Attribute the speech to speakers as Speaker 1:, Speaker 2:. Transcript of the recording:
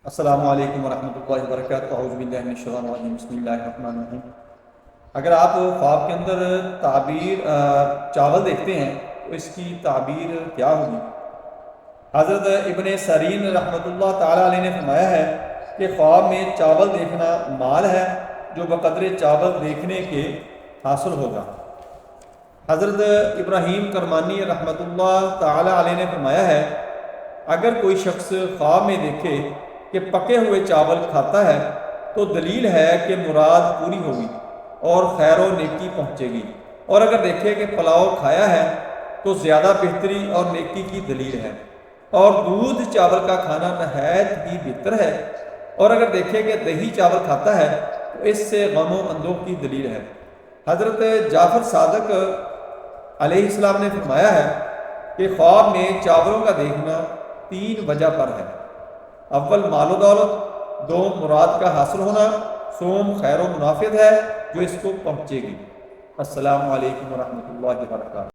Speaker 1: السلام علیکم ورحمۃ اللہ وبرکاتہ، اعوذ باللہ من الشیطان الرجیم، بسم اللہ الرحمن الرحیم۔ اگر آپ خواب کے اندر تعبیر چاول دیکھتے ہیں تو اس کی تعبیر کیا ہوگی؟ حضرت ابن سیرین رحمۃ اللہ تعالیٰ علیہ نے فرمایا ہے کہ خواب میں چاول دیکھنا مال ہے جو بقدر چاول دیکھنے کے حاصل ہوگا۔ حضرت ابراہیم کرمانی رحمۃ اللہ تعالیٰ علیہ نے فرمایا ہے اگر کوئی شخص خواب میں دیکھے کہ پکے ہوئے چاول کھاتا ہے تو دلیل ہے کہ مراد پوری ہوگی اور خیر و نیکی پہنچے گی، اور اگر دیکھے کہ پلاؤ کھایا ہے تو زیادہ بہتری اور نیکی کی دلیل ہے، اور دودھ چاول کا کھانا نہایت ہی بہتر ہے، اور اگر دیکھے کہ دہی چاول کھاتا ہے تو اس سے غم و اندوہ کی دلیل ہے۔ حضرت جعفر صادق علیہ السلام نے فرمایا ہے کہ خواب میں چاولوں کا دیکھنا 3 وجہ پر ہے: اول مال و دولت، دوم مراد کا حاصل ہونا، سوم خیر و منافعت ہے جو اس کو پہنچے گی۔ السلام علیکم ورحمۃ اللہ وبرکاتہ۔